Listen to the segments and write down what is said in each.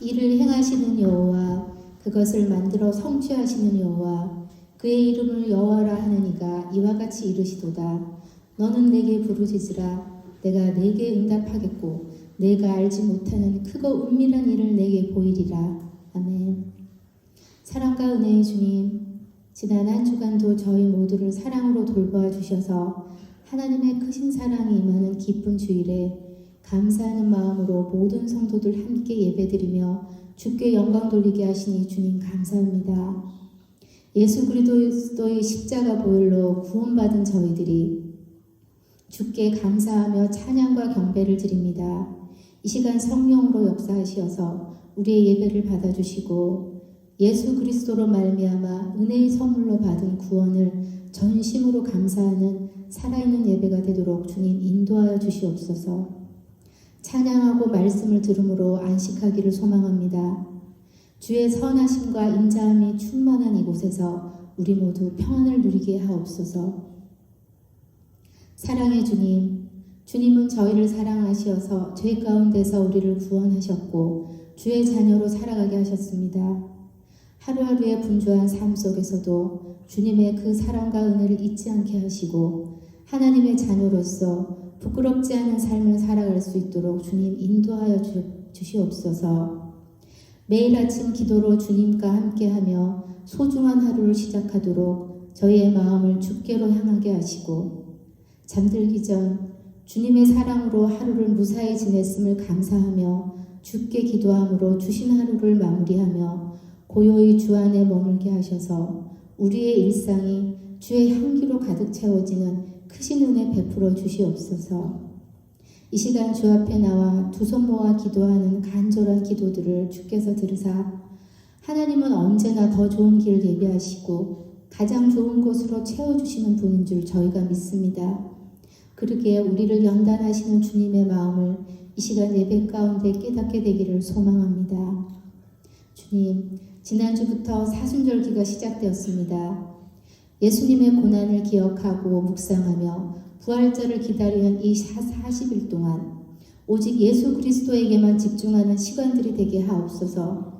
이를 행하시는 여호와, 그것을 만들어 성취하시는 여호와, 그의 이름을 여호와라 하는 이가 이와 같이 이르시도다. 너는 내게 부르짖으라. 내가 내게 응답하겠고 내가 알지 못하는 크고 은밀한 일을 내게 보이리라. 아멘. 사랑과 은혜의 주님, 지난 한 주간도 저희 모두를 사랑으로 돌보아 주셔서 하나님의 크신 사랑이 임하는 기쁜 주일에 감사하는 마음으로 모든 성도들 함께 예배드리며 주께 영광 돌리게 하시니 주님 감사합니다. 예수 그리스도의 십자가 보혈로 구원받은 저희들이 주께 감사하며 찬양과 경배를 드립니다. 이 시간 성령으로 역사하시어서 우리의 예배를 받아주시고 예수 그리스도로 말미암아 은혜의 선물로 받은 구원을 전심으로 감사하는 살아있는 예배가 되도록 주님 인도하여 주시옵소서. 찬양하고 말씀을 들음으로 안식하기를 소망합니다. 주의 선하심과 인자함이 충만한 이곳에서 우리 모두 평안을 누리게 하옵소서. 사랑의 주님, 주님은 저희를 사랑하시어서 죄 가운데서 우리를 구원하셨고 주의 자녀로 살아가게 하셨습니다. 하루하루의 분주한 삶 속에서도 주님의 그 사랑과 은혜를 잊지 않게 하시고 하나님의 자녀로서 부끄럽지 않은 삶을 살아갈 수 있도록 주님 인도하여 주시옵소서. 매일 아침 기도로 주님과 함께하며 소중한 하루를 시작하도록 저희의 마음을 주께로 향하게 하시고 잠들기 전 주님의 사랑으로 하루를 무사히 지냈음을 감사하며 주께 기도함으로 주신 하루를 마무리하며 고요히 주 안에 머물게 하셔서 우리의 일상이 주의 향기로 가득 채워지는 크신 은혜 베풀어 주시옵소서. 이 시간 주 앞에 나와 두 손 모아 기도하는 간절한 기도들을 주께서 들으사 하나님은 언제나 더 좋은 길을 예비하시고 가장 좋은 곳으로 채워주시는 분인 줄 저희가 믿습니다. 그러기에 우리를 연단하시는 주님의 마음을 이 시간 예배 가운데 깨닫게 되기를 소망합니다. 주님, 지난주부터 사순절기가 시작되었습니다. 예수님의 고난을 기억하고 묵상하며 부활절을 기다리는 이 40일 동안 오직 예수 그리스도에게만 집중하는 시간들이 되게 하옵소서.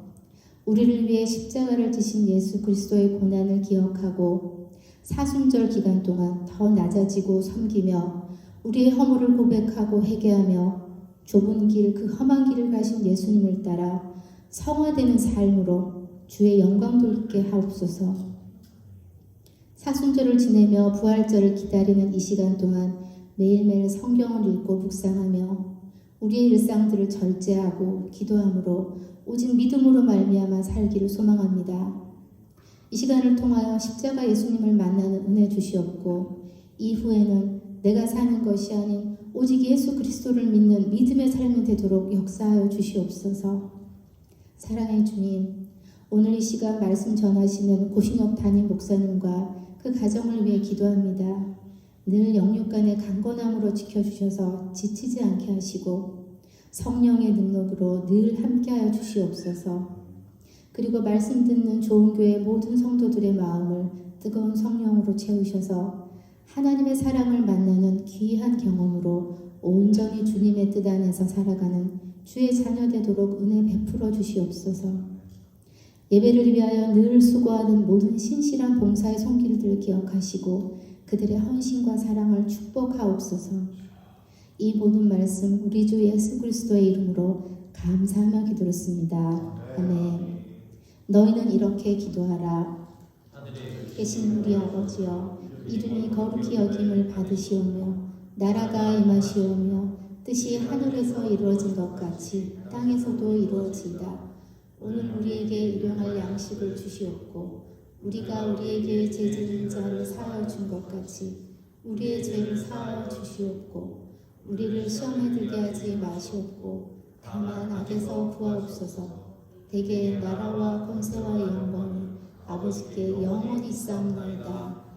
우리를 위해 십자가를 지신 예수 그리스도의 고난을 기억하고 사순절 기간 동안 더 낮아지고 섬기며 우리의 허물을 고백하고 회개하며 좁은 길, 그 험한 길을 가신 예수님을 따라 성화되는 삶으로 주의 영광 돌리게 하옵소서. 사순절을 지내며 부활절을 기다리는 이 시간 동안 매일매일 성경을 읽고 묵상하며 우리의 일상들을 절제하고 기도함으로 오직 믿음으로 말미암아 살기를 소망합니다. 이 시간을 통하여 십자가 예수님을 만나는 은혜 주시옵고 이후에는 내가 사는 것이 아닌 오직 예수 그리스도를 믿는 믿음의 삶이 되도록 역사하여 주시옵소서. 사랑의 주님, 오늘 이 시간 말씀 전하시는 고신옥 담임 목사님과 그 가정을 위해 기도합니다. 늘 영육간의 강건함으로 지켜주셔서 지치지 않게 하시고 성령의 능력으로 늘 함께하여 주시옵소서. 그리고 말씀 듣는 좋은 교회 모든 성도들의 마음을 뜨거운 성령으로 채우셔서 하나님의 사랑을 만나는 귀한 경험으로 온전히 주님의 뜻 안에서 살아가는 주의 자녀 되도록 은혜 베풀어 주시옵소서. 예배를 위하여 늘 수고하는 모든 신실한 봉사의 손길들을 기억하시고 그들의 헌신과 사랑을 축복하옵소서. 이 모든 말씀 우리 주 예수 그리스도의 이름으로 감사하며 기도했습니다. 아멘. 너희는 이렇게 기도하라. 계신 우리 아버지여, 이름이 거룩히 여김을 받으시오며 나라가 임하시오며 뜻이 하늘에서 이루어진 것 같이 땅에서도 이루어지이다. 오늘 우리에게 일용할 양식을 주시옵고 우리가 우리에게 죄 지은 자를 사하여 준 것 같이 우리의 죄를 사하여 주시옵고 우리를 시험에 들게 하지 마시옵고 다만 악에서 구하옵소서. 대개 나라와 권세와 영광이 아버지께 영원히 있사옵나이다.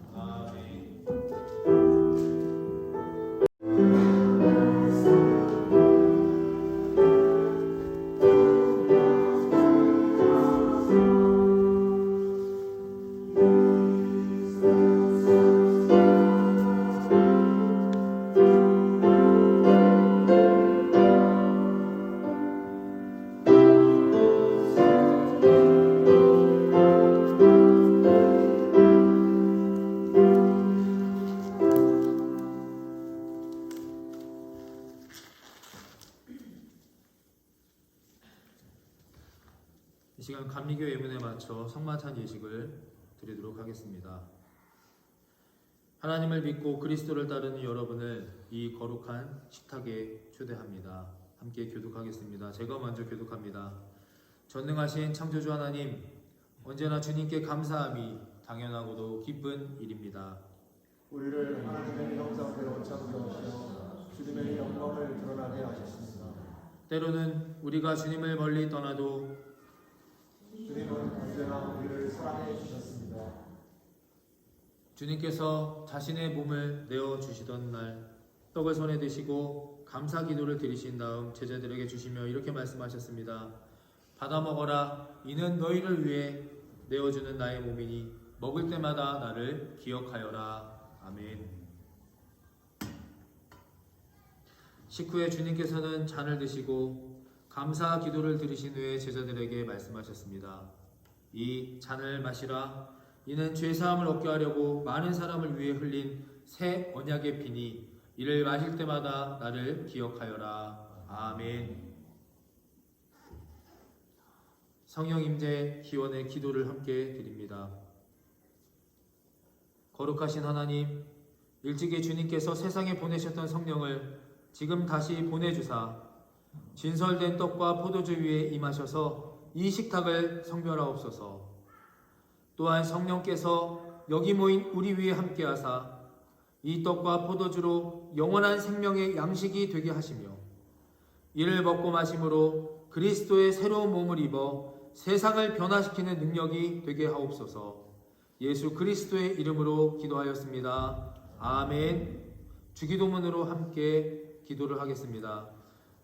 시간 감리교 예문에 맞춰 성만찬 예식을 드리도록 하겠습니다. 하나님을 믿고 그리스도를 따르는 여러분을 이 거룩한 식탁에 초대합니다. 함께 교독하겠습니다. 제가 먼저 교독합니다. 전능하신 창조주 하나님, 언제나 주님께 감사함이 당연하고도 기쁜 일입니다. 우리를 하나님의 형상대로 창조하시어 주님의 영광을 드러나게 하셨습니다. 때로는 우리가 주님을 멀리 떠나도 주님은 언제나 우리를 사랑해 주셨습니다. 주님께서 자신의 몸을 내어주시던 날 떡을 손에 드시고 감사 기도를 드리신 다음 제자들에게 주시며 이렇게 말씀하셨습니다. 받아 먹어라. 이는 너희를 위해 내어주는 나의 몸이니 먹을 때마다 나를 기억하여라. 아멘. 식후에 주님께서는 잔을 드시고 감사 기도를 드리신 후에 제자들에게 말씀하셨습니다. 이 잔을 마시라. 이는 죄사함을 얻게 하려고 많은 사람을 위해 흘린 새 언약의 피니 이를 마실 때마다 나를 기억하여라. 아멘. 성령 임재 기원의 기도를 함께 드립니다. 거룩하신 하나님, 일찍이 주님께서 세상에 보내셨던 성령을 지금 다시 보내주사 진설된 떡과 포도주 위에 임하셔서 이 식탁을 성별하옵소서. 또한 성령께서 여기 모인 우리 위에 함께하사 이 떡과 포도주로 영원한 생명의 양식이 되게 하시며 이를 먹고 마심으로 그리스도의 새로운 몸을 입어 세상을 변화시키는 능력이 되게 하옵소서. 예수 그리스도의 이름으로 기도하였습니다. 아멘. 주기도문으로 함께 기도를 하겠습니다.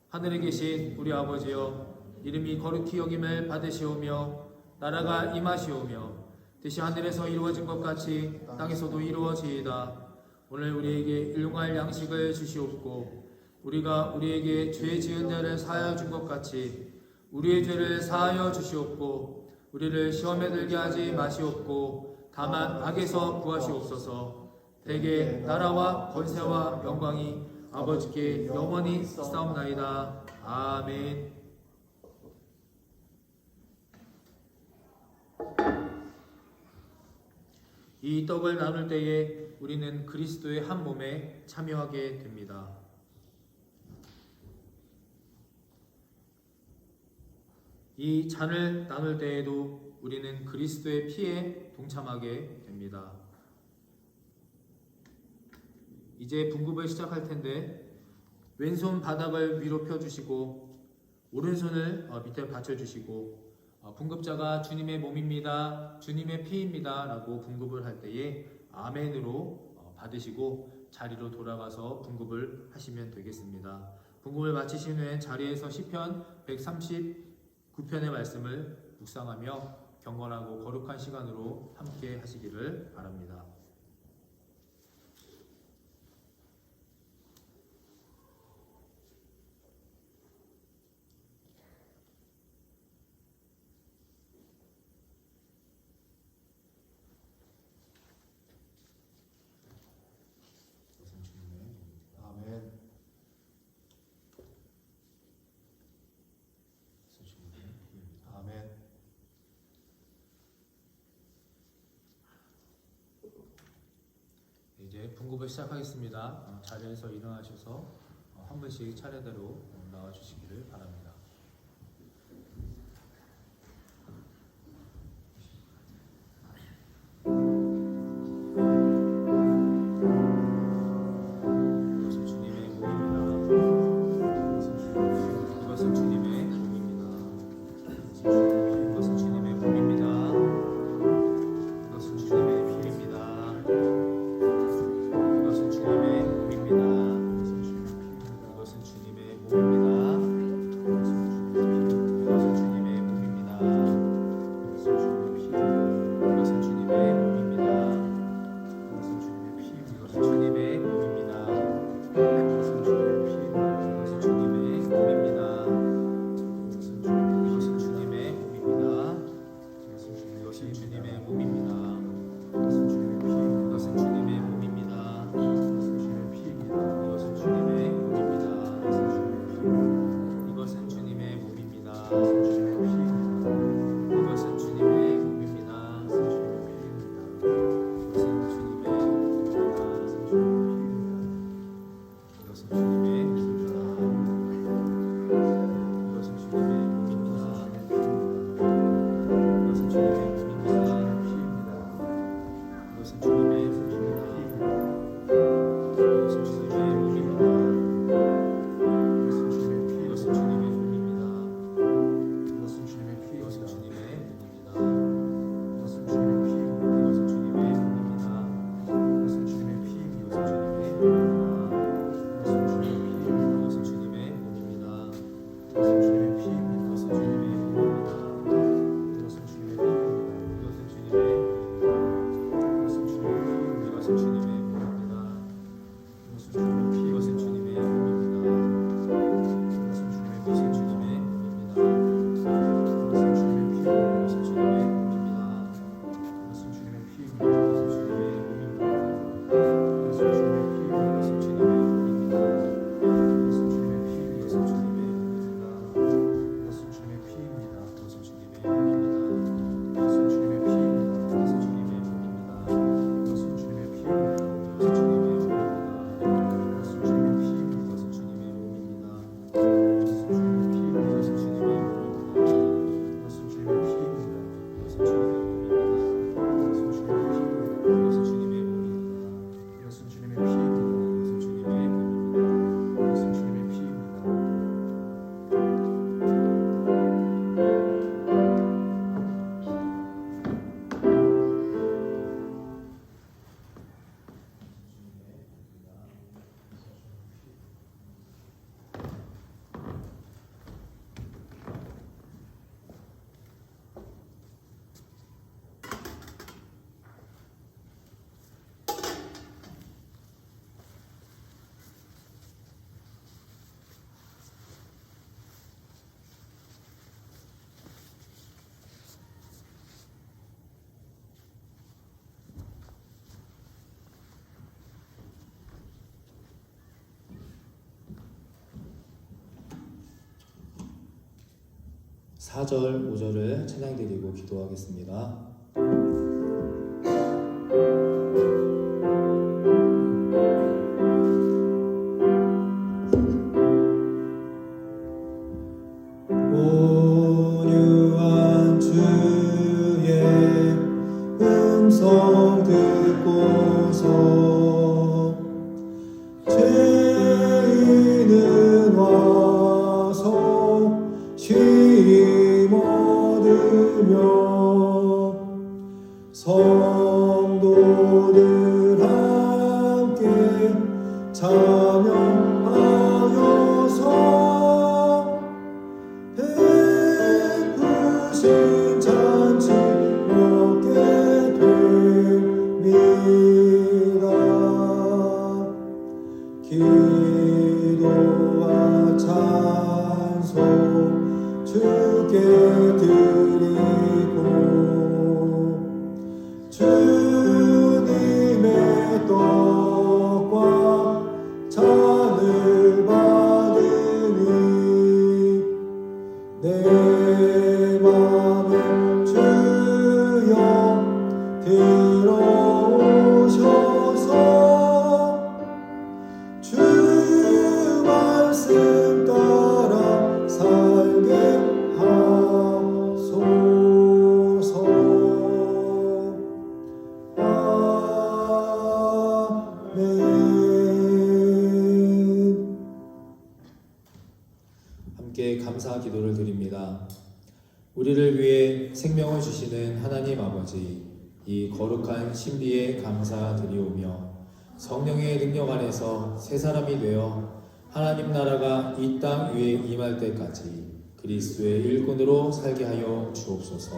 하늘에 계신 우리 아버지여, 이름이 거룩히 여김을 받으시오며 나라가 임하시오며 뜻이 하늘에서 이루어진 것 같이 땅에서도 이루어지이다. 오늘 우리에게 일용할 양식을 주시옵고 우리가 우리에게 죄 지은 자를 사하여 준 것 같이 우리의 죄를 사하여 주시옵고 우리를 시험에 들게 하지 마시옵고 다만 악에서 구하시옵소서. 대개 나라와 권세와 영광이 아버지께 영원히 있사옵나이다. 아멘. 이 떡을 나눌 때에 우리는 그리스도의 한 몸에 참여하게 됩니다. 이 잔을 나눌 때에도 우리는 그리스도의 피에 동참하게 됩니다. 이제 분급을 시작할 텐데 왼손 바닥을 위로 펴주시고 오른손을 밑에 받쳐주시고 분급자가 주님의 몸입니다, 주님의 피입니다 라고 분급을 할 때에 아멘으로 받으시고 자리로 돌아가서 분급을 하시면 되겠습니다. 분급을 마치신 후에 자리에서 시편 139편의 말씀을 묵상하며 경건하고 거룩한 시간으로 함께 하시기를 바랍니다. 아멘. 아멘. 이제 분급을 시작하겠습니다. 자리에서 일어나셔서 한 분씩 차례대로 나와 주시기를 바랍니다. 4절, 5절을 찬양드리고 기도하겠습니다. 온유한 주의 음성 듣고서 죄인은 와서 쉼 얻으며 성도들 함께 찬양하여서 베푸신 잔치 먹게 됩니다. 기도와 찬송 주께 드리고 주님의 떡과 잔을 받으니 내 맘에 주여 들어오셔서 주 말씀 따라 살게 하소서. 아멘. 함께 감사 기도를 드립니다. 우리를 위해 생명을 주시는 하나님 아버지, 이 거룩한 신비에 감사드리오며 성령의 능력 안에서 새 사람이 되어 하나님 나라가 이 땅 위에 임할 때까지 그리스도의 일꾼으로 살게 하여 주옵소서.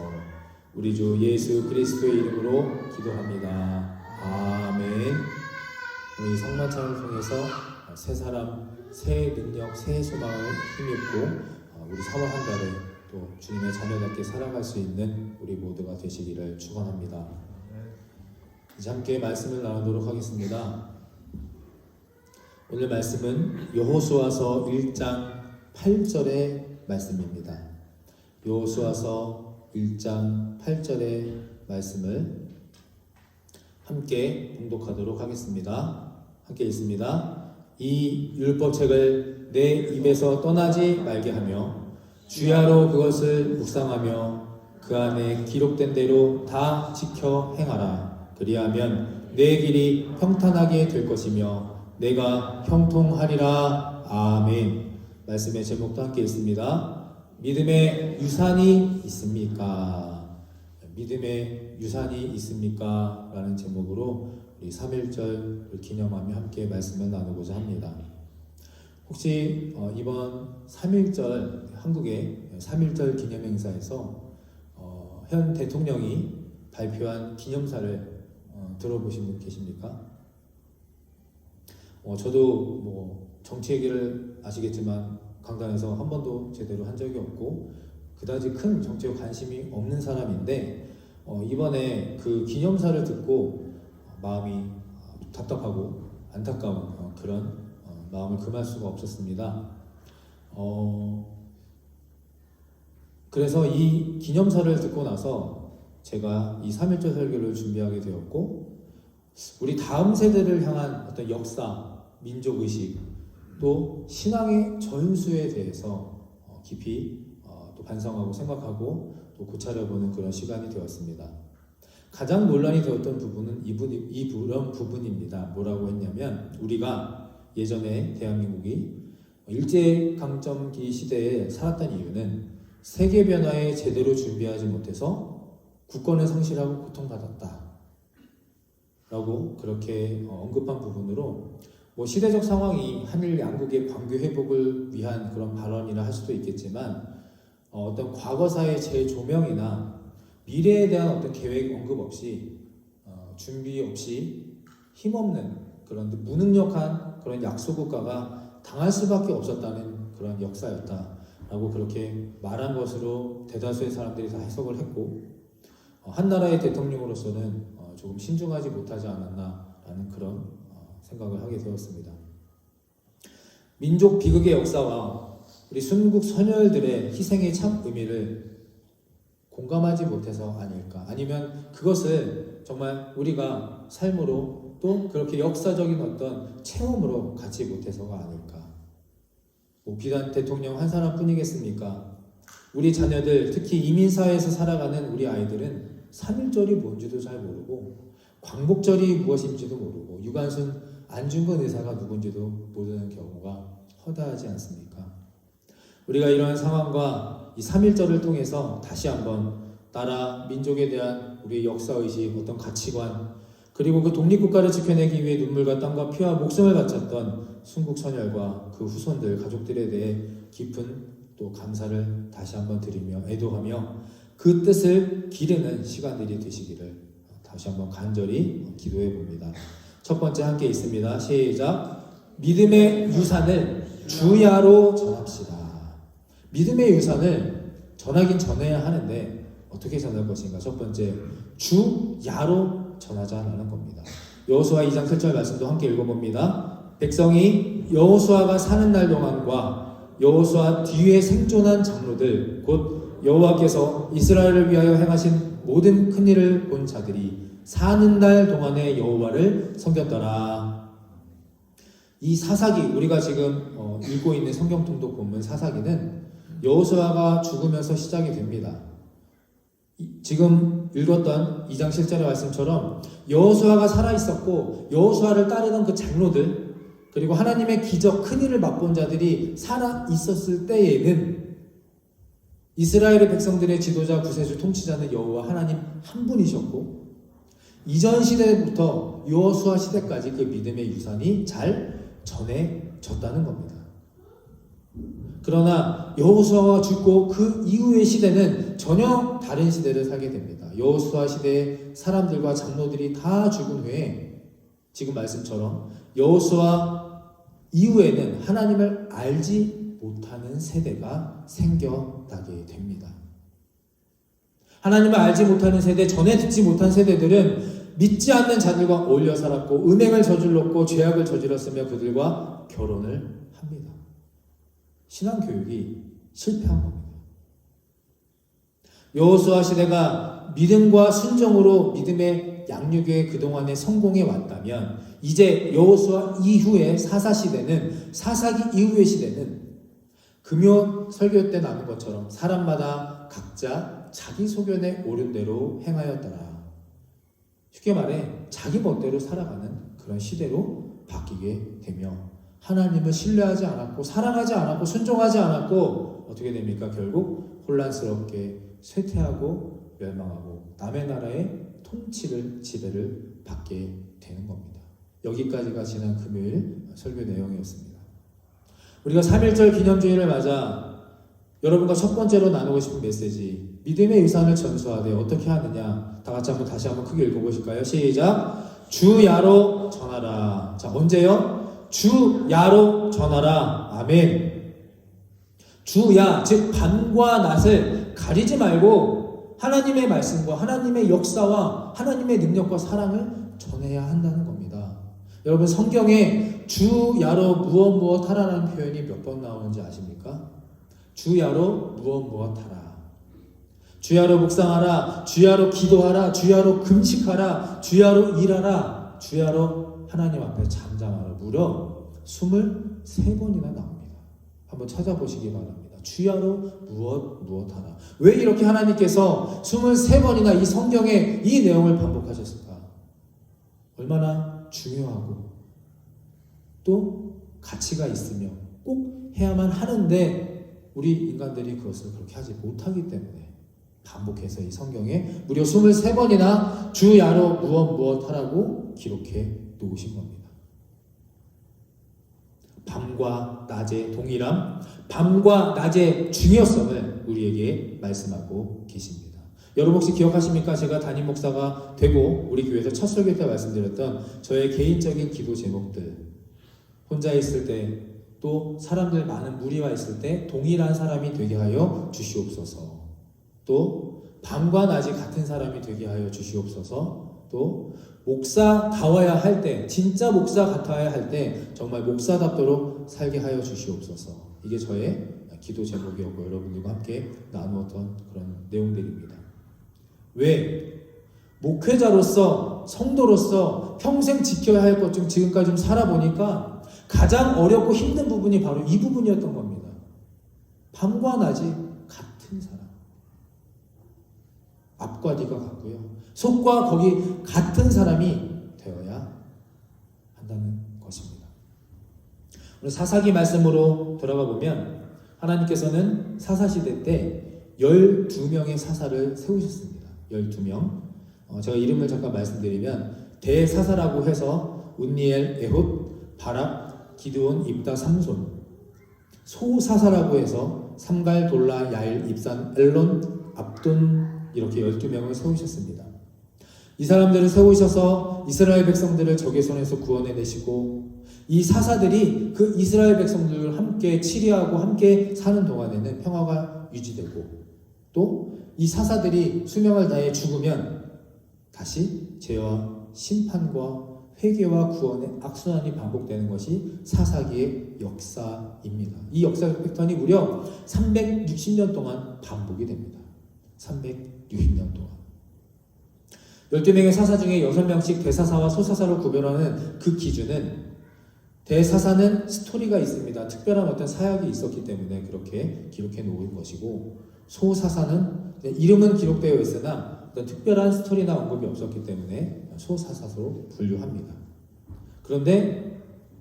우리 주 예수 그리스도의 이름으로 기도합니다. 아멘. 우리 성만찬을 통해서 새 사람, 새 능력, 새 소망을 힘입고 우리 3월 한 달을 또 주님의 자녀답게 살아갈 수 있는 우리 모두가 되시기를 축원합니다. 이제 함께 말씀을 나누도록 하겠습니다. 오늘 말씀은 여호수아서 1장 8절의 말씀입니다. 여호수아서 1장 8절의 말씀을 함께 봉독하도록 하겠습니다. 함께 읽습니다. 이 율법책을 내 입에서 떠나지 말게 하며 주야로 그것을 묵상하며 그 안에 기록된 대로 다 지켜 행하라. 그리하면 내 길이 평탄하게 될 것이며 내가 형통하리라. 아멘. 말씀의 제목도 함께 읽습니다. 믿음의 유산이 있습니까? 믿음의 유산이 있습니까? 라는 제목으로 우리 3.1절을 기념하며 함께 말씀을 나누고자 합니다. 혹시 이번 3.1절 한국의 3.1절 기념행사에서 현 대통령이 발표한 기념사를 들어보신 분 계십니까? 저도 뭐 정치 얘기를 아시겠지만 강단에서 한 번도 제대로 한 적이 없고 그다지 큰 정치에 관심이 없는 사람인데 이번에 그 기념사를 듣고 마음이 답답하고 안타까운 그런 마음을 금할 수가 없었습니다. 그래서 이 기념사를 듣고 나서 제가 이 3.1절 설교를 준비하게 되었고 우리 다음 세대를 향한 어떤 역사, 민족의식 또 신앙의 전수에 대해서 깊이 또 반성하고 생각하고 또 고찰해보는 그런 시간이 되었습니다. 가장 논란이 되었던 부분은 이런 부분입니다. 뭐라고 했냐면 우리가 예전에 대한민국이 일제강점기 시대에 살았던 이유는 세계 변화에 제대로 준비하지 못해서 국권을 상실하고 고통받았다 라고 그렇게 언급한 부분으로 시대적 상황이 한일 양국의 관계 회복을 위한 그런 발언이라 할 수도 있겠지만 어떤 과거사의 재조명이나 미래에 대한 어떤 계획 언급 없이 준비 없이 힘없는 그런 무능력한 그런 약소국가가 당할 수밖에 없었다는 그런 역사였다라고 그렇게 말한 것으로 대다수의 사람들이 다 해석을 했고 한 나라의 대통령으로서는 조금 신중하지 못하지 않았나라는 그런 생각을 하게 되었습니다. 민족 비극의 역사와 우리 순국 선열들의 희생의 참 의미를 공감하지 못해서 아닐까, 아니면 그것을 정말 우리가 삶으로 또 그렇게 역사적인 어떤 체험으로 갖지 못해서가 아닐까. 비단 대통령 한 사람뿐이겠습니까? 우리 자녀들, 특히 이민사회에서 살아가는 우리 아이들은 3.1절이 뭔지도 잘 모르고 광복절이 무엇인지도 모르고 유관순 안중근 의사가 누군지도 모르는 경우가 허다하지 않습니까? 우리가 이러한 상황과 이 3.1절을 통해서 다시 한번 나라, 민족에 대한 우리의 역사의식, 어떤 가치관, 그리고 그 독립국가를 지켜내기 위해 눈물과 땀과 피와 목숨을 바쳤던 순국선열과 그 후손들, 가족들에 대해 깊은 또 감사를 다시 한번 드리며 애도하며 그 뜻을 기르는 시간들이 되시기를 다시 한번 간절히 기도해 봅니다. 첫 번째 함께 있습니다. 시작. 믿음의 유산을 주야로 전합시다. 믿음의 유산을 전하긴 전해야 하는데 어떻게 전할 것인가? 첫 번째, 주야로 전하자라는 겁니다. 여호수아 2장 7절 말씀도 함께 읽어봅니다. 백성이 여호수아가 사는 날 동안과 여호수아 뒤에 생존한 장로들 곧 여호와께서 이스라엘을 위하여 행하신 모든 큰 일을 본 자들이 사는 날 동안에 여호와를 섬겼더라. 이 사사기, 우리가 지금 읽고 있는 성경통독 본문 사사기는 여호수아가 죽으면서 시작이 됩니다. 지금 읽었던 2장 7절의 말씀처럼 여호수아가 살아있었고 여호수아를 따르던 그 장로들 그리고 하나님의 기적 큰 일을 맛본 자들이 살아있었을 때에는 이스라엘의 백성들의 지도자 구세주 통치자는 여호와 하나님 한 분이셨고 이전 시대부터 여호수아 시대까지 그 믿음의 유산이 잘 전해졌다는 겁니다. 그러나 여호수아가 죽고 그 이후의 시대는 전혀 다른 시대를 살게 됩니다. 여호수아 시대의 사람들과 장로들이 다 죽은 후에 지금 말씀처럼 여호수아 이후에는 하나님을 알지 못하는 세대가 생겨나게 됩니다. 하나님을 알지 못하는 세대, 전에 듣지 못한 세대들은 믿지 않는 자들과 어울려 살았고 음행을 저질렀고 죄악을 저질렀으며 그들과 결혼을 합니다. 신앙교육이 실패한 겁니다. 여호수아 시대가 믿음과 순종으로 믿음의 양육에 그동안에 성공해 왔다면 이제 여호수아 이후의 사사시대는 사사기 이후의 시대는 금요 설교 때 나눈 것처럼 사람마다 각자 자기 소견에 옳은 대로 행하였더라. 쉽게 말해 자기 멋대로 살아가는 그런 시대로 바뀌게 되며 하나님을 신뢰하지 않았고 사랑하지 않았고 순종하지 않았고 어떻게 됩니까? 결국 혼란스럽게 쇠퇴하고 멸망하고 남의 나라의 통치를 지배를 받게 되는 겁니다. 여기까지가 지난 금요일 설교 내용이었습니다. 우리가 3.1절 기념주일을 맞아 여러분과 첫 번째로 나누고 싶은 메시지 믿음의 유산을 전수하되 어떻게 하느냐 다 같이 한번 다시 한번 크게 읽어보실까요? 시작. 주야로 전하라. 자, 언제요? 주야로 전하라. 아멘. 주야, 즉 밤과 낮을 가리지 말고 하나님의 말씀과 하나님의 역사와 하나님의 능력과 사랑을 전해야 한다는 겁니다. 여러분 성경에 주야로 무엇 하라는 표현이 몇 번 나오는지 아십니까? 주야로 무엇 하라. 주야로 묵상하라. 주야로 기도하라. 주야로 금식하라. 주야로 일하라. 주야로 하나님 앞에 잠잠하라. 무려 23번이나 나옵니다. 한번 찾아보시기 바랍니다. 주야로 무엇하라. 왜 이렇게 하나님께서 23번이나 이 성경에 이 내용을 반복하셨을까? 얼마나 중요하고 또 가치가 있으며 꼭 해야만 하는데 우리 인간들이 그것을 그렇게 하지 못하기 때문에 반복해서 이 성경에 무려 23번이나 주야로 무엇하라고 기록해 놓으신 겁니다. 밤과 낮의 동일함, 밤과 낮의 중요성을 우리에게 말씀하고 계십니다. 여러분 혹시 기억하십니까? 제가 담임 목사가 되고 우리 교회에서 첫 설교 때 말씀드렸던 저의 개인적인 기도 제목들, 혼자 있을 때 또 사람들 많은 무리와 있을 때 동일한 사람이 되게 하여 주시옵소서, 또 밤과 낮이 같은 사람이 되게 하여 주시옵소서, 또 목사다워야 할 때, 진짜 목사 같아야 할 때 정말 목사답도록 살게 하여 주시옵소서. 이게 저의 기도 제목이었고 여러분들과 함께 나누었던 그런 내용들입니다. 왜? 목회자로서, 성도로서 평생 지켜야 할 것 중 지금까지 좀 살아보니까 가장 어렵고 힘든 부분이 바로 이 부분이었던 겁니다. 밤과 낮이 같은 사람. 앞과 뒤가 같고요. 속과 거기 같은 사람이 되어야 한다는 것입니다. 오늘 사사기 말씀으로 돌아가 보면 하나님께서는 사사시대 때 12명의 사사를 세우셨습니다. 12명. 제가 이름을 잠깐 말씀드리면 대사사라고 해서 운니엘, 에훗, 바락, 기드온, 입다, 삼손. 소사사라고 해서 삼갈, 돌라, 야일, 입산, 엘론, 압돈 이렇게 12명을 세우셨습니다. 이 사람들을 세우셔서 이스라엘 백성들을 적의 손에서 구원해내시고 이 사사들이 그 이스라엘 백성들과 함께 치리하고 함께 사는 동안에는 평화가 유지되고 또 이 사사들이 수명을 다해 죽으면 다시 죄와 심판과 회개와 구원의 악순환이 반복되는 것이 사사기의 역사입니다. 이 역사 패턴이 무려 360년 동안 반복이 됩니다. 360년 동안. 12명의 사사 중에 6명씩 대사사와 소사사로 구별하는 그 기준은 대사사는 스토리가 있습니다. 특별한 어떤 사역이 있었기 때문에 그렇게 기록해 놓은 것이고 소사사는 이름은 기록되어 있으나 어떤 특별한 스토리나 언급이 없었기 때문에 소사사로 분류합니다. 그런데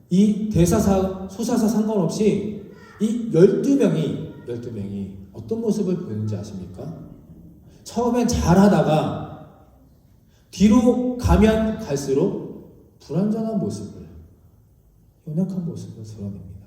이 대사사, 소사사 상관없이 이 12명이 어떤 모습을 보이는지 아십니까? 처음엔 잘하다가 뒤로 가면 갈수록 불완전한 모습을, 연약한 모습을 드러냅니다.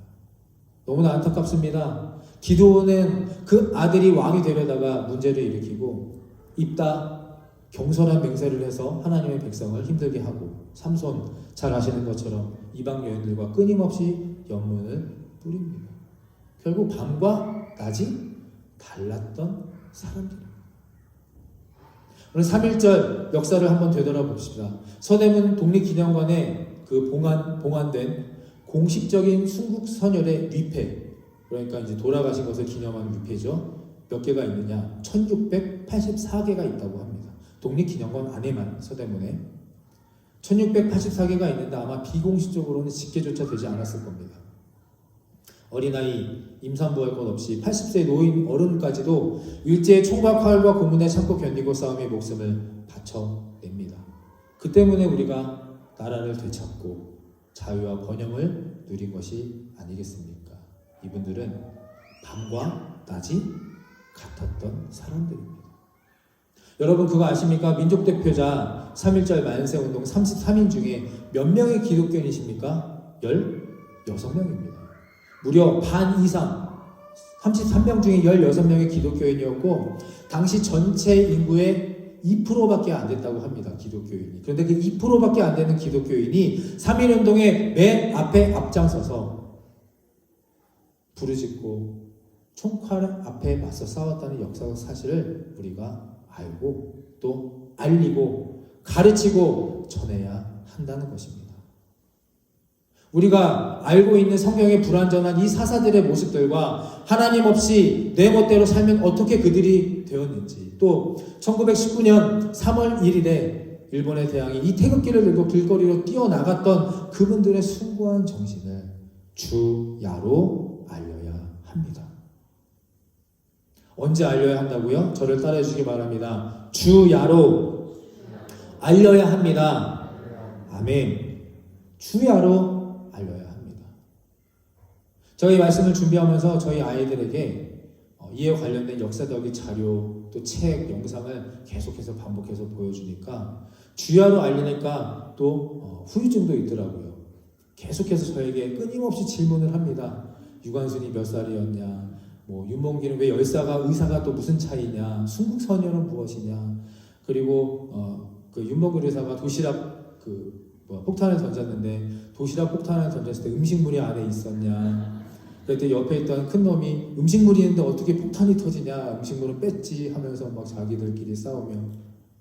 너무나 안타깝습니다. 기드온은 그 아들이 왕이 되려다가 문제를 일으키고 입다 경솔한 맹세를 해서 하나님의 백성을 힘들게 하고 삼손 잘 아시는 것처럼 이방 여인들과 끊임없이 연문을 뿌립니다. 결국 밤과 낮이 달랐던 사람들입니다. 오늘 3.1절 역사를 한번 되돌아봅시다. 서대문 독립기념관에 그 봉안된 공식적인 순국 선열의 위패, 그러니까 이제 돌아가신 것을 기념하는 위패죠. 몇 개가 있느냐? 1684개가 있다고 합니다. 독립기념관 안에만 서대문에 1684개가 있는데 아마 비공식적으로는 집계조차 되지 않았을 겁니다. 어린아이, 임산부 할 것 없이 80세 노인 어른까지도 일제의 총과 칼과 고문에 참고 견디고 싸움에 목숨을 바쳐냅니다. 그 때문에 우리가 나라를 되찾고 자유와 번영을 누린 것이 아니겠습니까? 이분들은 밤과 낮이 같았던 사람들입니다. 여러분 그거 아십니까? 민족대표자 3.1절 만세운동 33인 중에 몇 명의 기독교인이십니까? 16명입니다. 무려 반 이상 33명 중에 16명의 기독교인이었고 당시 전체 인구의 2%밖에 안 됐다고 합니다. 기독교인이. 그런데 그 2%밖에 안 되는 기독교인이 3.1운동의 맨 앞에 앞장서서 부르짖고 총칼 앞에 맞서 싸웠다는 역사적 사실을 우리가 알고 또 알리고 가르치고 전해야 한다는 것입니다. 우리가 알고 있는 성경의 불완전한 이 사사들의 모습들과 하나님 없이 내 멋대로 살면 어떻게 그들이 되었는지, 또 1919년 3월 1일에 일본의 대항이 이 태극기를 들고 길거리로 뛰어나갔던 그분들의 숭고한 정신을 주야로 알려야 합니다. 언제 알려야 한다고요? 저를 따라해 주시기 바랍니다. 주야로 알려야 합니다. 아멘. 주야로 알려야 합니다. 저희 말씀을 준비하면서 저희 아이들에게 이에 관련된 역사적인 자료, 또 책, 영상을 계속해서 반복해서 보여주니까 주야로 알리니까 또 후유증도 있더라고요. 계속해서 저에게 끊임없이 질문을 합니다. 유관순이 몇 살이었냐? 윤봉길은 왜 열사가 의사가 또 무슨 차이냐? 순국선열은 무엇이냐? 그리고 그 윤봉길 의사가 도시락 폭탄을 던졌는데 도시락 폭탄을 던졌을 때 음식물이 안에 있었냐? 그때 옆에 있던 큰 놈이 음식물이 있는데 어떻게 폭탄이 터지냐? 음식물은 뺐지 하면서 막 자기들끼리 싸우며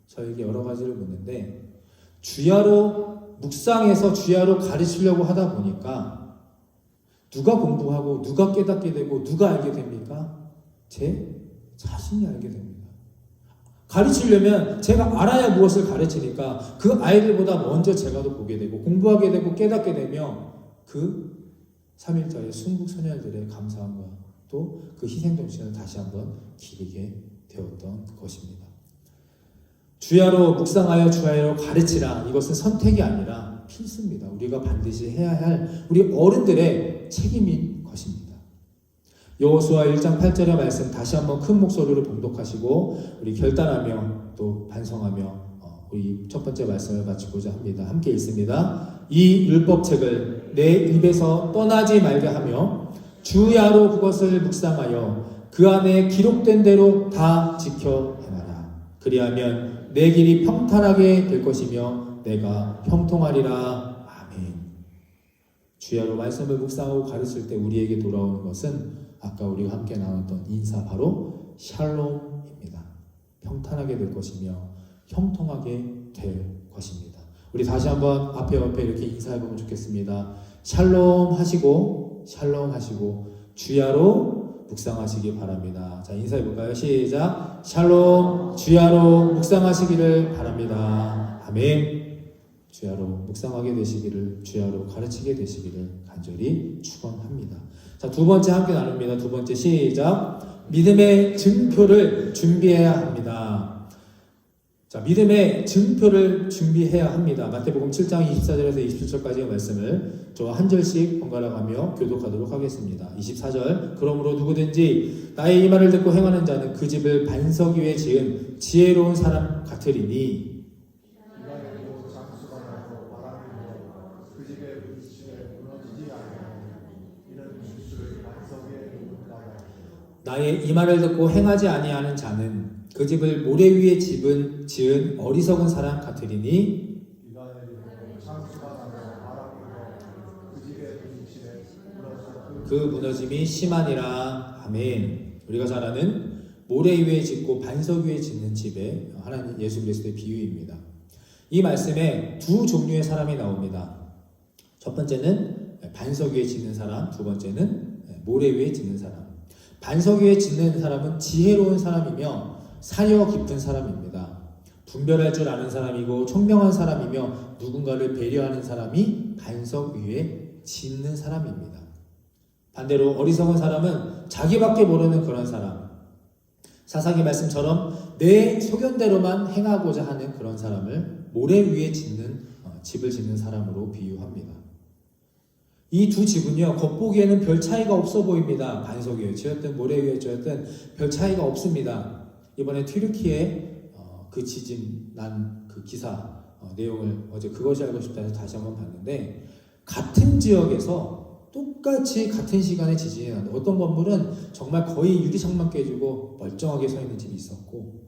저에게 여러 가지를 묻는데 주야로 묵상해서 주야로 가르치려고 하다 보니까 누가 공부하고 누가 깨닫게 되고 누가 알게 됩니까? 제 자신이 알게 됩니다. 가르치려면 제가 알아야 무엇을 가르치니까 그 아이들보다 먼저 제가 더 보게 되고 공부하게 되고 깨닫게 되며 그 3일자의 순국선열들의 감사함과 또 그 희생정신을 다시 한번 기리게 되었던 것입니다. 주야로 묵상하여 주야로 가르치라. 이것은 선택이 아니라 필수입니다. 우리가 반드시 해야 할 우리 어른들의 책임인 것입니다. 여호수아 1장 8절의 말씀 다시 한번 큰 목소리로 봉독하시고 우리 결단하며 또 반성하며 우리 첫 번째 말씀을 마치고자 합니다. 함께 읽습니다. 이 율법책을 내 입에서 떠나지 말게 하며 주야로 그것을 묵상하여 그 안에 기록된 대로 다 지켜 행하라. 그리하면 내 길이 평탄하게 될 것이며 내가 형통하리라. 아멘. 주야로 말씀을 묵상하고 가르칠 때 우리에게 돌아오는 것은 아까 우리가 함께 나눴던 인사 바로 샬롬입니다. 평탄하게 될 것이며 형통하게 될 것입니다. 우리 다시 한번 앞에 이렇게 인사해보면 좋겠습니다. 샬롬 하시고 주야로 묵상하시기 바랍니다. 자, 인사해볼까요? 시작. 샬롬 주야로 묵상하시기를 바랍니다. 아멘. 주야로 묵상하게 되시기를, 주야로 가르치게 되시기를 간절히 축원합니다. 자, 두 번째 함께 나눕니다. 두 번째 시작. 믿음의 증표를 준비해야 합니다. 자, 믿음의 증표를 준비해야 합니다. 마태복음 7장 24절에서 27절까지의 말씀을 저 한 절씩 번갈아가며 교독하도록 하겠습니다. 24절. 그러므로 누구든지 나의 이 말을 듣고 행하는 자는 그 집을 반석 위에 지은 지혜로운 사람 같으리니 그 집의 문치에 무너지지 아니하니 이는 주수를 반석에 놓는다. 나의 이 말을 듣고 행하지 아니하는 자는 그 집을 모래 위에 지은 어리석은 사람 같으리니 비가 내리고 창수가 나며 바람이 불어 그 집의 문치에 무너져 그 무너짐이 심하니라. 아멘. 우리가 잘 아는 모래 위에 짓고 반석 위에 짓는 집에 하나님 예수 그리스도의 비유입니다. 이 말씀에 두 종류의 사람이 나옵니다. 첫 번째는 반석 위에 짓는 사람, 두 번째는 모래 위에 짓는 사람. 반석 위에 짓는 사람은 지혜로운 사람이며 사려 깊은 사람입니다. 분별할 줄 아는 사람이고 총명한 사람이며 누군가를 배려하는 사람이 반석 위에 짓는 사람입니다. 반대로 어리석은 사람은 자기밖에 모르는 그런 사람, 사사기 말씀처럼 내 소견대로만 행하고자 하는 그런 사람을 모래 위에 집을 짓는 사람으로 비유합니다. 이 두 집은요, 겉보기에는 별 차이가 없어 보입니다. 반석 위에 지었든 모래 위에 지었든 별 차이가 없습니다. 이번에 튀르키예 그 지진 난 그 기사 내용을 어제 그것이 알고 싶다 해서 다시 한번 봤는데, 같은 지역에서 똑같이 같은 시간에 지진이 났는데 어떤 건물은 정말 거의 유리창만 깨지고 멀쩡하게 서 있는 집이 있었고,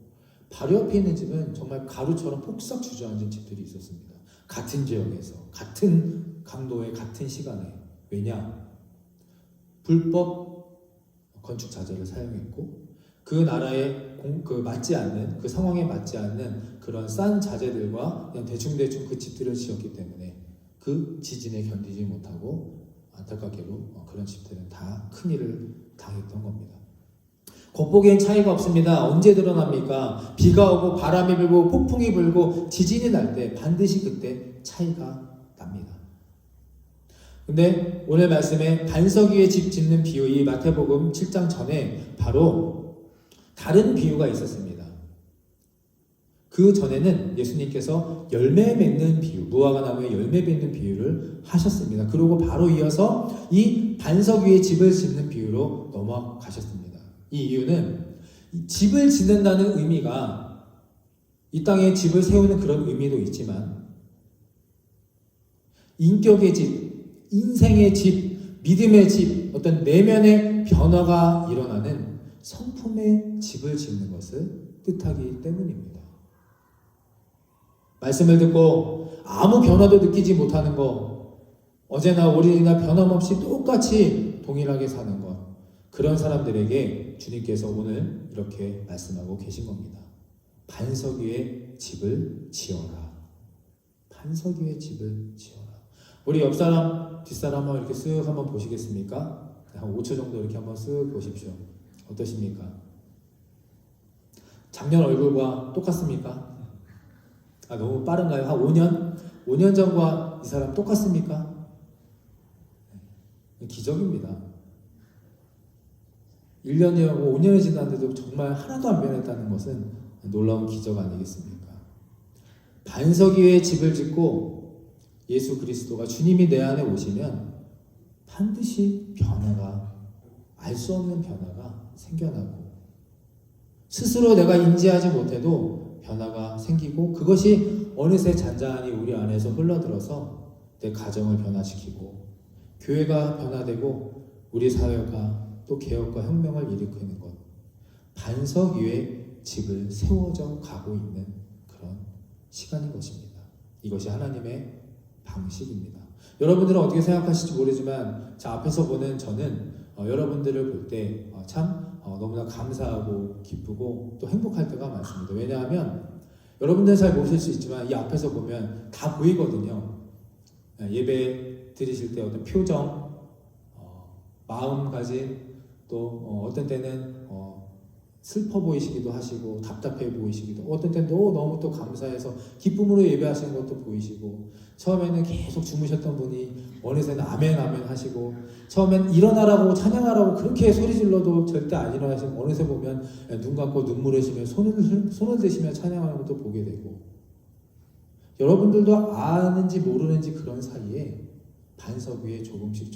바로 옆에 있는 집은 정말 가루처럼 폭삭 주저앉은 집들이 있었습니다. 같은 지역에서 같은 강도의 같은 시간에. 왜냐? 불법 건축 자재를 사용했고 그 나라에 맞지 않는, 그 상황에 맞지 않는 그런 싼 자재들과 그냥 대충 그 집들을 지었기 때문에 그 지진에 견디지 못하고 안타깝게도 그런 집들은 다 큰일을 당했던 겁니다. 겉보기엔 차이가 없습니다. 언제 드러납니까? 비가 오고 바람이 불고 폭풍이 불고 지진이 날 때 반드시 그때 차이가 납니다. 근데 오늘 말씀에 반석 위에 집 짓는 비유, 이 마태복음 7장 전에 바로 다른 비유가 있었습니다. 그 전에는 예수님께서 열매 맺는 비유, 무화과 나무에 열매 맺는 비유를 하셨습니다. 그리고 바로 이어서 이 반석 위에 집을 짓는 비유로 넘어가셨습니다. 이 이유는 집을 짓는다는 의미가 이 땅에 집을 세우는 그런 의미도 있지만 인격의 집, 인생의 집, 믿음의 집, 어떤 내면의 변화가 일어나는 성품의 집을 짓는 것을 뜻하기 때문입니다. 말씀을 듣고 아무 변화도 느끼지 못하는 것, 어제나 오늘이나 변함없이 똑같이 동일하게 사는 것, 그런 사람들에게 주님께서 오늘 이렇게 말씀하고 계신 겁니다. 반석 위에 집을 지어라. 반석 위에 집을 지어라. 우리 옆사람, 뒷사람 한번 이렇게 쓱 한번 보시겠습니까? 한 5초 정도 이렇게 한번 쓱 보십시오. 어떠십니까? 작년 얼굴과 똑같습니까? 너무 빠른가요? 한 5년? 5년 전과 이 사람 똑같습니까? 기적입니다. 1년이라고 5년이 지났는데도 정말 하나도 안 변했다는 것은 놀라운 기적 아니겠습니까? 반석 위에 집을 짓고 예수 그리스도가 주님이 내 안에 오시면 반드시 변화가, 알 수 없는 변화가 생겨나고 스스로 내가 인지하지 못해도 변화가 생기고 그것이 어느새 잔잔히 우리 안에서 흘러들어서 내 가정을 변화시키고 교회가 변화되고 우리 사회가 또 개혁과 혁명을 일으키는 것, 반석 위에 집을 세워져 가고 있는 그런 시간인 것입니다. 이것이 하나님의 방식입니다. 여러분들은 어떻게 생각하실지 모르지만 자 앞에서 보는 저는 여러분들을 볼 때 참 너무나 감사하고 기쁘고 또 행복할 때가 많습니다. 왜냐하면 여러분들은 잘 모르실 수 있지만 이 앞에서 보면 다 보이거든요. 예배 드리실 때 어떤 표정, 마음가짐, 또 어떤 때는 슬퍼 보이시기도 하시고 답답해 보이시기도, 어떤 때는 너무 또 감사해서 기쁨으로 예배하시는 것도 보이시고, 처음에는 계속 주무셨던 분이 어느새는 아멘 아멘 하시고, 처음엔 일어나라고 찬양하라고 그렇게 소리 질러도 절대 안 일어나시면 어느새 보면 눈 감고 눈물 흘리시며 손을 대시며 찬양하는 것도 보게 되고, 여러분들도 아는지 모르는지 그런 사이에 반석 위에 조금씩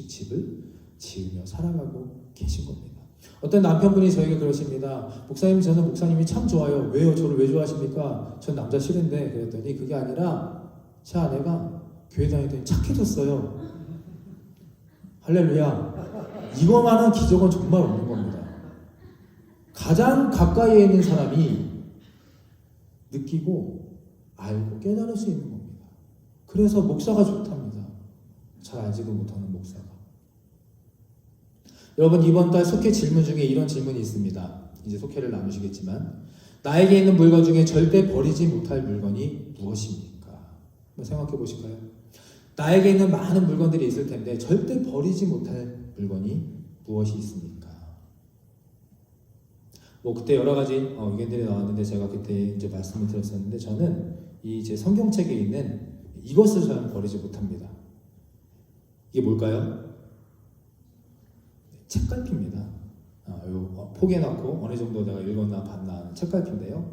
집을 지으며 살아가고 계신 겁니다. 어떤 남편분이 저에게 그러십니다. 목사님, 저는 목사님이 참 좋아요. 왜요? 저를 왜 좋아하십니까? 전 남자 싫은데. 그랬더니 그게 아니라 제 아내가 교회 다니더니 착해졌어요. 할렐루야. 이거만한 기적은 정말 없는 겁니다. 가장 가까이에 있는 사람이 느끼고 알고 깨달을 수 있는 겁니다. 그래서 목사가 좋답니다. 잘 알지도 못하는 목사가. 여러분, 이번 달 속회 질문 중에 이런 질문이 있습니다. 이제 속회를 나누시겠지만, 나에게 있는 물건 중에 절대 버리지 못할 물건이 무엇입니까? 한번 생각해 보실까요? 나에게 있는 많은 물건들이 있을 텐데 절대 버리지 못할 물건이 무엇이 있습니까? 그때 여러 가지 의견들이 나왔는데 제가 그때 이제 말씀을 드렸었는데, 저는 이 제 성경책에 있는 이것을 저는 버리지 못합니다. 이게 뭘까요? 책갈피입니다. 포개놓고 어느 정도 내가 읽었나 봤나 하는 책갈피인데요.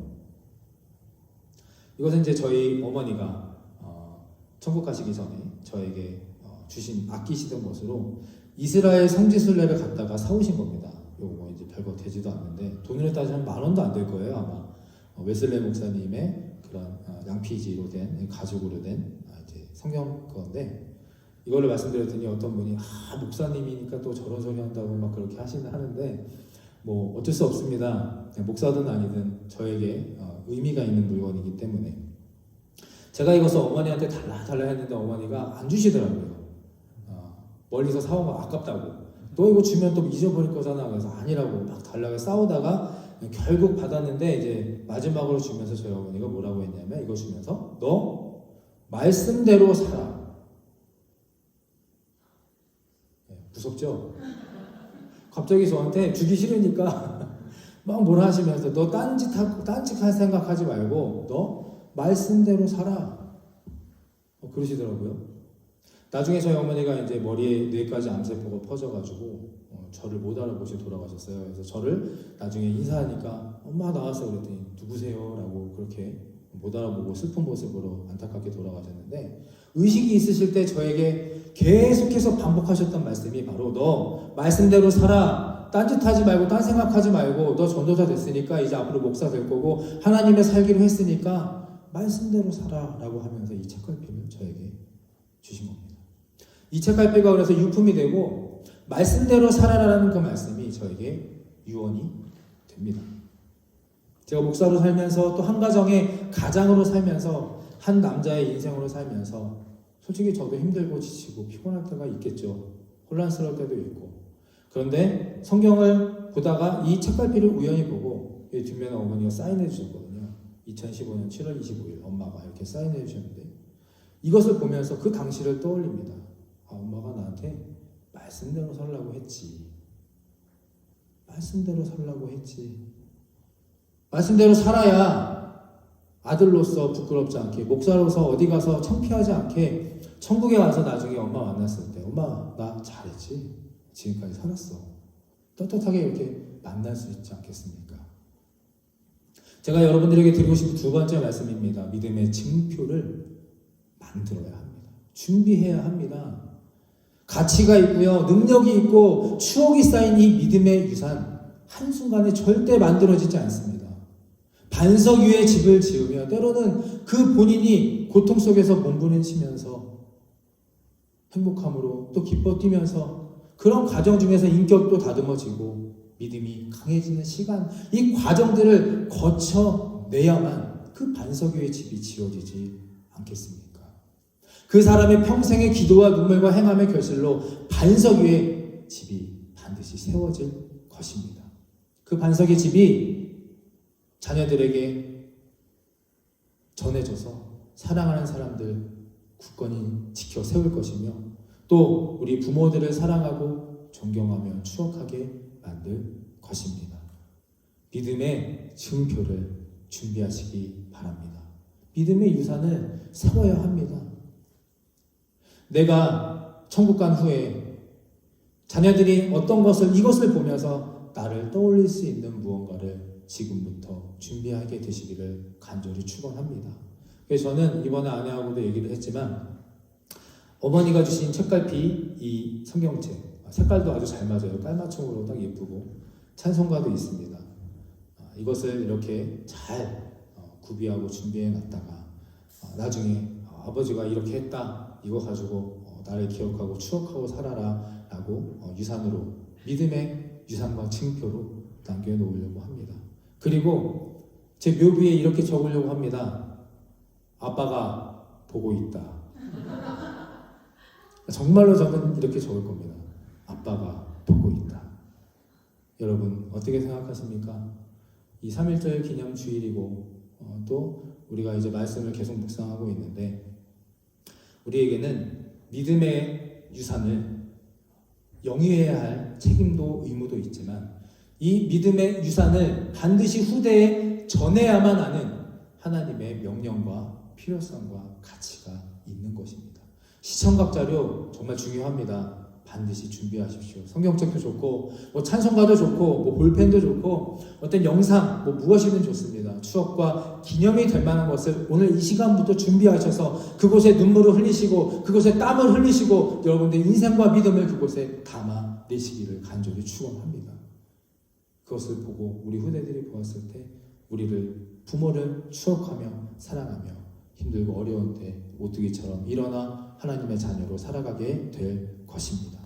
이것은 이제 저희 어머니가 천국 가시기 전에 저에게 주신 아끼시던 것으로 이스라엘 성지순례를 갔다가 사오신 겁니다. 요거 이제 별거 되지도 않는데 돈으로 따지면 10,000원도 안 될 거예요 아마. 웨슬레 목사님의 그런 양피지로 된 가죽으로 된 이제 성경 건데, 이걸로 말씀드렸더니 어떤 분이 목사님이니까 또 저런 소리 한다고 막 그렇게 하는데 어쩔 수 없습니다. 목사든 아니든 저에게 의미가 있는 물건이기 때문에 제가 이것을 어머니한테 달라 했는데 어머니가 안 주시더라고요. 멀리서 사온 거 아깝다고. 너 이거 주면 또 잊어버릴 거잖아. 그래서 아니라고 막 달라고 싸우다가 결국 받았는데, 이제 마지막으로 주면서 저희 어머니가 뭐라고 했냐면, 이거 주면서 너 말씀대로 살아. 무섭죠? 갑자기 저한테 주기 싫으니까 막 뭐라 하시면서 너 딴짓할 생각하지 말고 너 말씀대로 살아. 그러시더라고요. 나중에 저희 어머니가 이제 머리에 뇌까지 암세포가 퍼져가지고 저를 못 알아보시고 돌아가셨어요. 그래서 저를 나중에 인사하니까 엄마 나왔어 그랬더니 누구세요? 라고 그렇게 못 알아보고 슬픈 모습으로 안타깝게 돌아가셨는데, 의식이 있으실 때 저에게 계속해서 반복하셨던 말씀이 바로 너 말씀대로 살아. 딴짓하지 말고 딴 생각하지 말고 너 전도사 됐으니까 이제 앞으로 목사 될 거고 하나님의 살기로 했으니까 말씀대로 살아 라고 하면서 이 책갈피를 저에게 주신 겁니다. 이 책갈피가 그래서 유품이 되고 말씀대로 살아라는 그 말씀이 저에게 유언이 됩니다. 제가 목사로 살면서 또 한 가정의 가장으로 살면서 한 남자의 인생으로 살면서 솔직히 저도 힘들고 지치고 피곤할 때가 있겠죠. 혼란스러울 때도 있고. 그런데 성경을 보다가 이 책갈피를 우연히 보고 뒷면에 어머니가 사인해 주셨거든요. 2015년 7월 25일 엄마가 이렇게 사인해 주셨는데 이것을 보면서 그 당시를 떠올립니다. 아, 엄마가 나한테 말씀대로 살라고 했지. 말씀대로 살라고 했지. 말씀대로 살아야 아들로서 부끄럽지 않게, 목사로서 어디 가서 창피하지 않게 천국에 와서 나중에 엄마 만났을 때 엄마 나 잘했지? 지금까지 살았어. 떳떳하게 이렇게 만날 수 있지 않겠습니까? 제가 여러분들에게 드리고 싶은 두 번째 말씀입니다. 믿음의 증표를 만들어야 합니다. 준비해야 합니다. 가치가 있고요, 능력이 있고 추억이 쌓인 이 믿음의 유산 한순간에 절대 만들어지지 않습니다. 반석 위에 집을 지으며 때로는 그 본인이 고통 속에서 몸부림치면서 행복함으로 또 기뻐 뛰면서 그런 과정 중에서 인격도 다듬어지고 믿음이 강해지는 시간, 이 과정들을 거쳐내야만 그 반석 위에 집이 지어지지 않겠습니까? 그 사람의 평생의 기도와 눈물과 행함의 결실로 반석 위에 집이 반드시 세워질 것입니다. 그 반석의 집이 자녀들에게 전해져서 사랑하는 사람들 굳건히 지켜 세울 것이며 또 우리 부모들을 사랑하고 존경하며 추억하게 만들 것입니다. 믿음의 증표를 준비하시기 바랍니다. 믿음의 유산을 세워야 합니다. 내가 천국 간 후에 자녀들이 어떤 것을 이것을 보면서 나를 떠올릴 수 있는 무언가를 지금부터 준비하게 되시기를 간절히 축원합니다. 그래서 저는 이번에 아내하고도 얘기를 했지만 어머니가 주신 책갈피 이 성경책 색깔도 아주 잘 맞아요. 깔맞춤으로 딱 예쁘고 찬송가도 있습니다. 이것을 이렇게 잘 구비하고 준비해 놨다가 나중에 아버지가 이렇게 했다 이거 가지고 나를 기억하고 추억하고 살아라 라고 유산으로 믿음의 유산과 증표로 남겨놓으려고 합니다. 그리고 제 묘비에 이렇게 적으려고 합니다. 아빠가 보고 있다. 정말로 저는 이렇게 적을 겁니다. 아빠가 보고 있다. 여러분 어떻게 생각하십니까? 이 3.1절 기념 주일이고 또 우리가 이제 말씀을 계속 묵상하고 있는데 우리에게는 믿음의 유산을 영위해야 할 책임도 의무도 있지만 이 믿음의 유산을 반드시 후대에 전해야만 하는 하나님의 명령과 필요성과 가치가 있는 것입니다. 시청각 자료 정말 중요합니다. 반드시 준비하십시오. 성경책도 좋고 찬송가도 좋고 볼펜도 좋고 어떤 영상 무엇이든 좋습니다. 추억과 기념이 될 만한 것을 오늘 이 시간부터 준비하셔서 그곳에 눈물을 흘리시고 그곳에 땀을 흘리시고 여러분들의 인생과 믿음을 그곳에 담아내시기를 간절히 축원합니다. 그것을 보고 우리 후대들이 보았을 때 우리를 부모를 추억하며 사랑하며 힘들고 어려운 때 오뚜기처럼 일어나 하나님의 자녀로 살아가게 될 것입니다.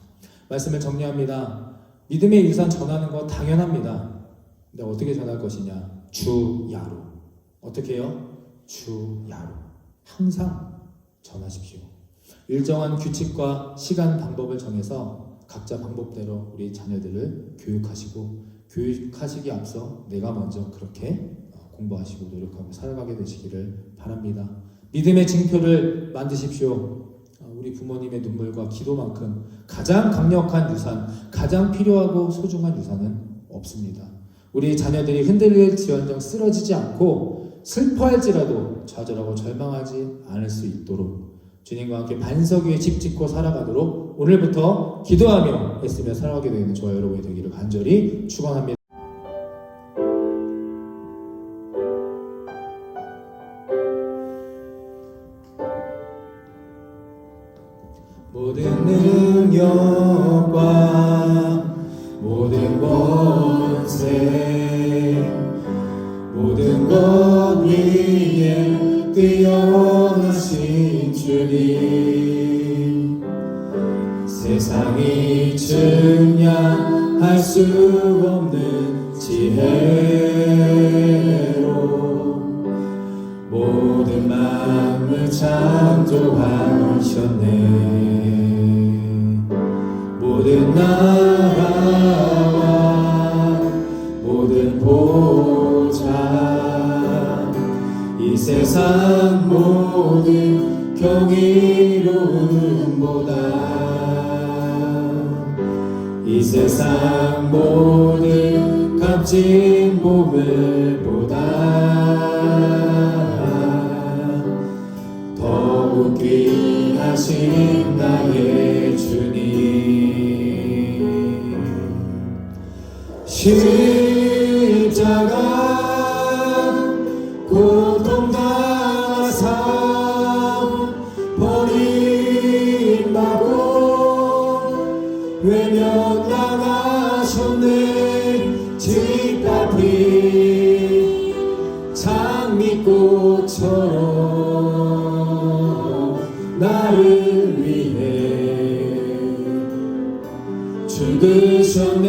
말씀을 정리합니다. 믿음의 유산 전하는 거 당연합니다. 근데 어떻게 전할 것이냐? 주야로. 어떻게 해요? 주야로. 항상 전하십시오. 일정한 규칙과 시간 방법을 정해서 각자 방법대로 우리 자녀들을 교육하시기 앞서 내가 먼저 그렇게 공부하시고 노력하고 살아가게 되시기를 바랍니다. 믿음의 증표를 만드십시오. 우리 부모님의 눈물과 기도만큼 가장 강력한 유산, 가장 필요하고 소중한 유산은 없습니다. 우리 자녀들이 흔들릴지언정 쓰러지지 않고 슬퍼할지라도 좌절하고 절망하지 않을 수 있도록 주님과 함께 반석 위에 집 짓고 살아가도록 오늘부터 기도하며 애쓰며 살아가게 되는 저와 여러분이 되기를 간절히 축원합니다. 모든 능력과 모든 권세 모든 것 위에 뛰어나신 주님 세상이 측량할 수 없는 지혜로 모든 만물 창조하셨네 모든 나라와 모든 보좌 이 세상 모든 경이로움보다 이 세상 모든 값진 보물보다 더욱 귀하신 나의 주님 십자가 고통당하사 버림받고 외면당하셨네 집 앞이 장미꽃처럼 나를 위해 죽으셨네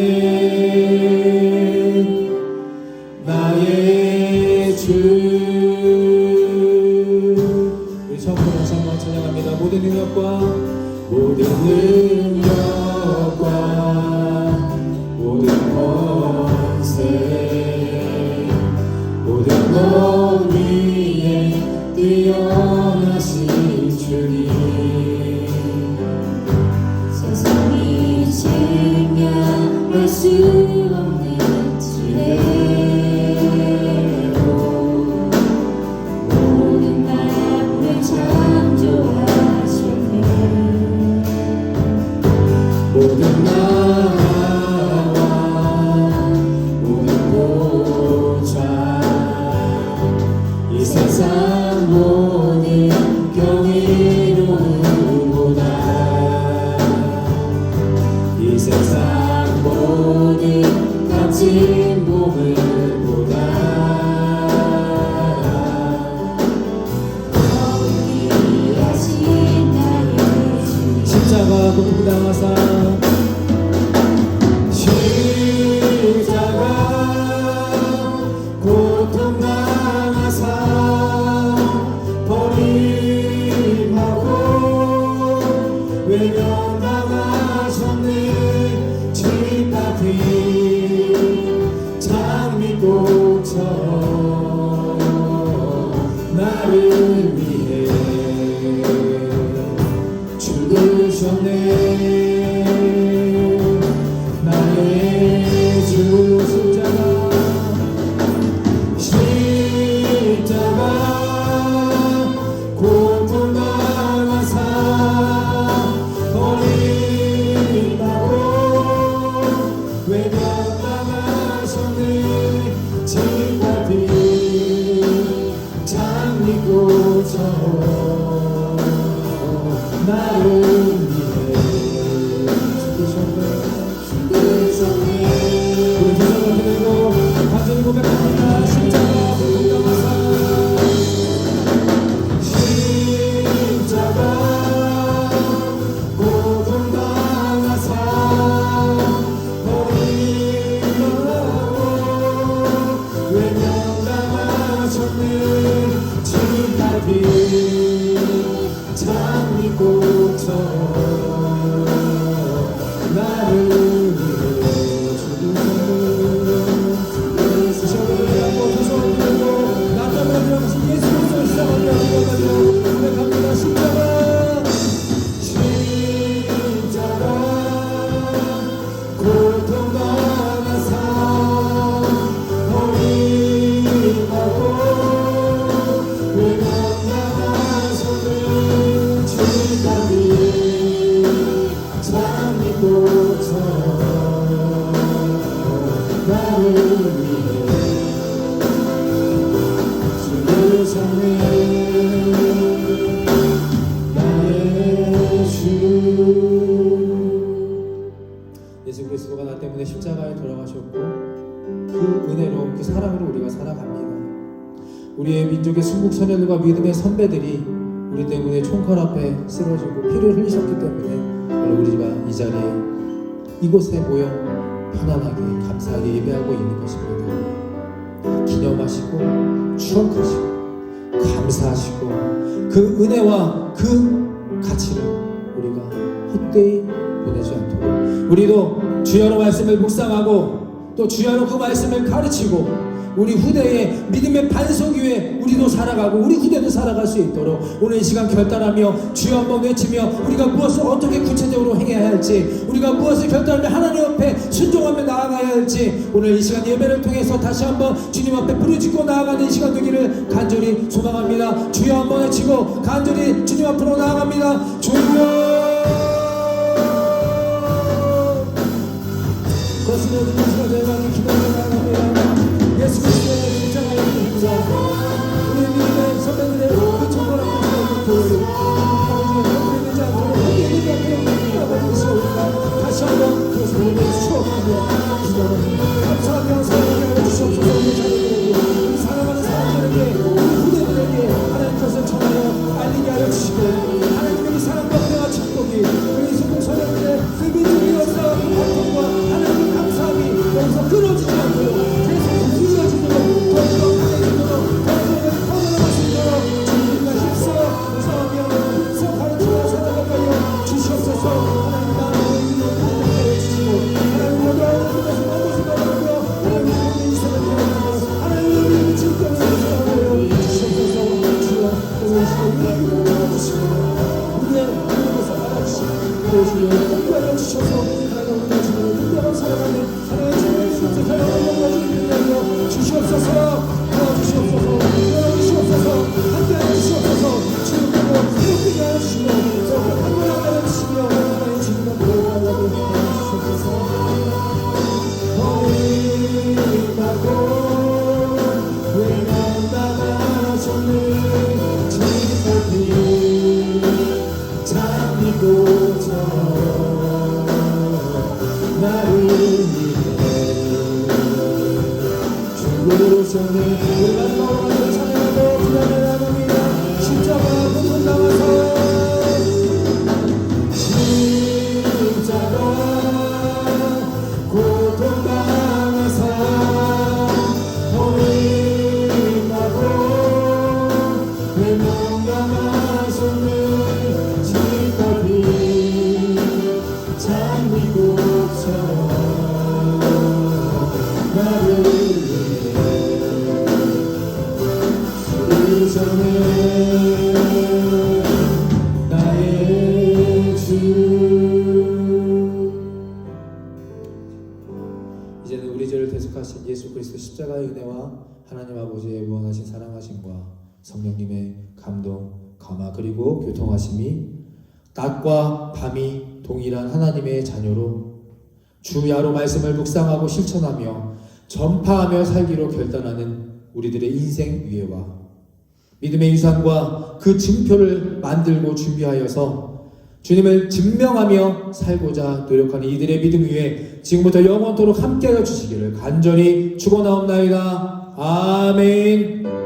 나의 주 우리 처음으로 다시 한번 찬양합니다. 모든 능력과 모든 능력과 모든 권세 모든 것 위에 뛰어나신 주님 세상이 측량할 수 없는 지혜로 모든 만물 창조하셨네 모든 나라와 모든 보좌 이 세상 모든 경이로움보다 이 세상 모든 값진 보물보다 귀하신 나의 주님 십자가 고통당하사 십자가 고통당하사 버림하고 외면당하셨네 집 앞이 장미꽃처럼 나를 위해 죽으셨네 나의 주 십자가 고통당하사 버림받고 외면당하셨네 집 앞이 장미꽃처럼 나를 위해 위해 주를 섬네 나의 주. 예수 그리스도가 나 때문에 십자가에 돌아가셨고 그 은혜로 그 사랑으로 우리가 살아갑니다. 우리의 민족의 순국 소녀들과 믿음의 선배들이 우리 때문에 총칼 앞에 쓰러지고 피를 흘리셨기 때문에 오늘 우리가 이 자리에 이곳에 모여 편안하게 감사하게 예배하고 있는 것입니다. 기념하시고 추억하시고 감사하시고 그 은혜와 그 가치를 우리가 헛되이 보내지 않도록 우리도 주야로 말씀을 묵상하고 또 주야로 그 말씀을 가르치고 우리 후대의 믿음의 반석 위에 우리도 살아가고 우리 후대도 살아갈 수 있도록 오늘 이 시간 결단하며 주여 한번 외치며 우리가 무엇을 어떻게 구체적으로 행해야 할지 우리가 무엇을 결단하며 하나님 앞에 순종하며 나아가야 할지 오늘 이 시간 예배를 통해서 다시 한번 주님 앞에 부르짖고 나아가는 이 시간 되기를 간절히 소망합니다. 주여 한번 외치고 간절히 주님 앞으로 나아갑니다. 주여 거스려 주는 시간 대단히 기도하며 나아갑니다. 예수 그리스도의 십자가의 힘으로 우리 믿음의 선배들의 그 총괄한 것을 아버지가 되지 않도록 우리 앞에 나아가주시옵소서. 다시 한번 그것을 우리에게 추억하며 기도합니다. 감사하며 사랑하여 주시옵소서. 우리 자녀들에게 우리 사랑하는 사람들에게 우리 후대들에게 하나님 것을 전하여 알리게 하여 주시고 하나님의 사랑과 은혜와 축복이 우리 소국 소녀들의 그 믿음이로서 고통과 하나님의 감사함이 여기서 끊어지지 않도록 이제는 우리 죄를 대속하신 예수 그리스도 십자가의 은혜와 하나님 아버지의 무한하신 사랑하심과 성령님의 감동, 감화 그리고 교통하심이 낮과 밤이 동일한 하나님의 자녀로 주야로 말씀을 묵상하고 실천하며 전파하며 살기로 결단하는 우리들의 인생 위에와 믿음의 유산과 그 증표를 만들고 준비하여서 주님을 증명하며 살고자 노력하는 이들의 믿음 위에 지금부터 영원토록 함께하여 주시기를 간절히 축원하옵나이다. 아멘.